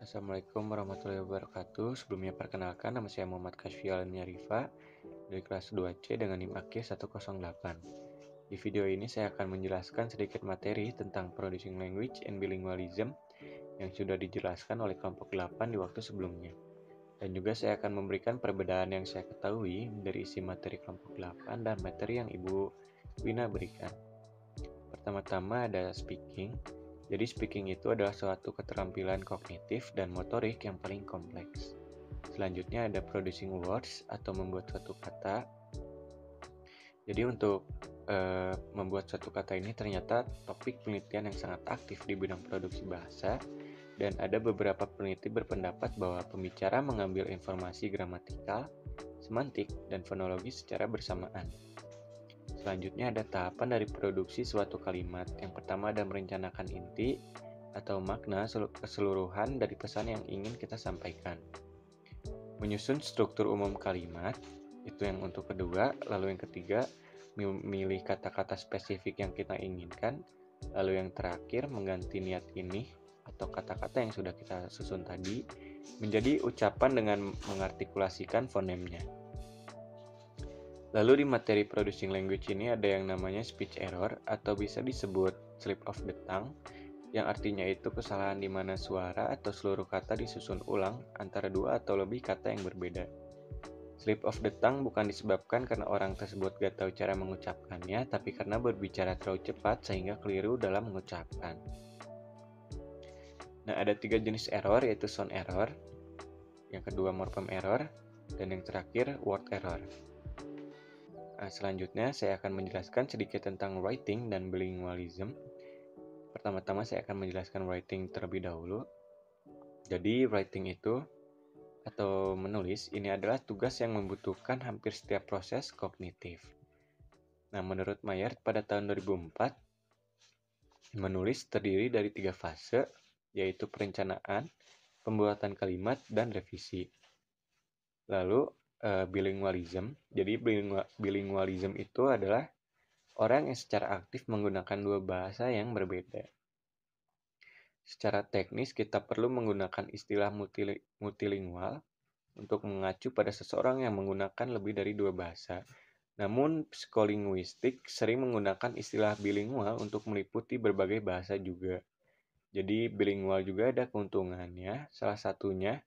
Assalamualaikum warahmatullahi wabarakatuh. Sebelumnya perkenalkan, nama saya Muhammad Kasfial Rifa dari kelas 2C dengan NIM AK 108. Di video ini saya akan menjelaskan sedikit materi tentang Producing Language and Bilingualism yang sudah dijelaskan oleh kelompok 8 di waktu sebelumnya. Dan juga saya akan memberikan perbedaan yang saya ketahui dari isi materi kelompok 8 dan materi yang Ibu Wina berikan. Pertama-tama ada speaking. Jadi speaking itu adalah suatu keterampilan kognitif dan motorik yang paling kompleks. Selanjutnya ada producing words atau membuat suatu kata. Jadi untuk membuat suatu kata ini ternyata topik penelitian yang sangat aktif di bidang produksi bahasa, dan ada beberapa peneliti berpendapat bahwa pembicara mengambil informasi gramatikal, semantik, dan fonologi secara bersamaan. Selanjutnya ada tahapan dari produksi suatu kalimat. Yang pertama ada merencanakan inti atau makna keseluruhan dari pesan yang ingin kita sampaikan. Menyusun struktur umum kalimat, itu yang untuk kedua. Lalu yang ketiga, memilih kata-kata spesifik yang kita inginkan. Lalu yang terakhir, mengganti niat ini atau kata-kata yang sudah kita susun tadi menjadi ucapan dengan mengartikulasikan fonemnya. Lalu di materi producing language ini ada yang namanya speech error atau bisa disebut slip of the tongue, yang artinya itu kesalahan di mana suara atau seluruh kata disusun ulang antara dua atau lebih kata yang berbeda. Slip of the tongue bukan disebabkan karena orang tersebut gak tahu cara mengucapkannya, tapi karena berbicara terlalu cepat sehingga keliru dalam mengucapkan. Nah, ada 3 jenis error, yaitu sound error, yang kedua morpheme error, dan yang terakhir word error. Selanjutnya saya akan menjelaskan sedikit tentang writing dan bilingualism. Pertama-tama saya akan menjelaskan writing terlebih dahulu. Jadi writing itu atau menulis ini adalah tugas yang membutuhkan hampir setiap proses kognitif. Nah, menurut Mayer pada tahun 2004, menulis terdiri dari 3 fase, yaitu perencanaan, pembuatan kalimat, dan revisi. Lalu bilingualism. Jadi bilingualism itu adalah orang yang secara aktif menggunakan dua bahasa yang berbeda. Secara teknis kita perlu menggunakan istilah multilingual untuk mengacu pada seseorang yang menggunakan lebih dari dua bahasa. Namun psikolinguistik sering menggunakan istilah bilingual untuk meliputi berbagai bahasa juga. Jadi bilingual juga ada keuntungannya, salah satunya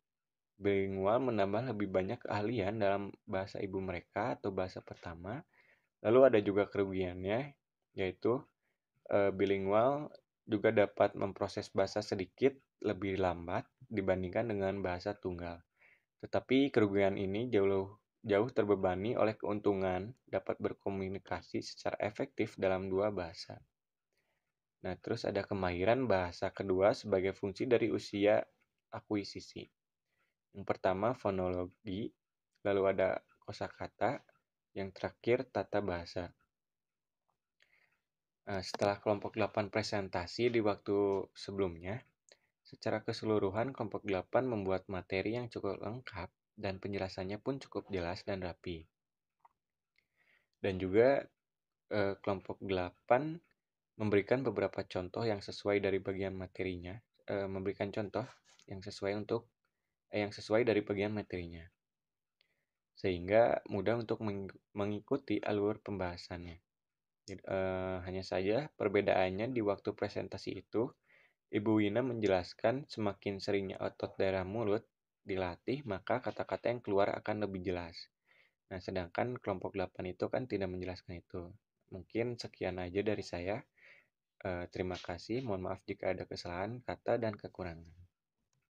bilingual menambah lebih banyak keahlian dalam bahasa ibu mereka atau bahasa pertama. Lalu ada juga kerugiannya, yaitu bilingual juga dapat memproses bahasa sedikit lebih lambat dibandingkan dengan bahasa tunggal. Tetapi kerugian ini jauh terbebani oleh keuntungan dapat berkomunikasi secara efektif dalam dua bahasa. Nah, terus ada kemahiran bahasa kedua sebagai fungsi dari usia akuisisi. Yang pertama fonologi, lalu ada kosakata, yang terakhir tata bahasa. Setelah kelompok 8 presentasi di waktu sebelumnya, secara keseluruhan kelompok 8 membuat materi yang cukup lengkap dan penjelasannya pun cukup jelas dan rapi. Dan juga kelompok 8 memberikan beberapa contoh yang sesuai dari bagian materinya, memberikan contoh yang sesuai dari bagian materinya, sehingga mudah untuk mengikuti alur pembahasannya. Hanya saja perbedaannya di waktu presentasi itu, Ibu Wina menjelaskan semakin seringnya otot daerah mulut dilatih, maka kata-kata yang keluar akan lebih jelas. Nah, sedangkan kelompok 8 itu kan tidak menjelaskan itu. Mungkin sekian aja dari saya. Terima kasih. Mohon maaf jika ada kesalahan kata dan kekurangan.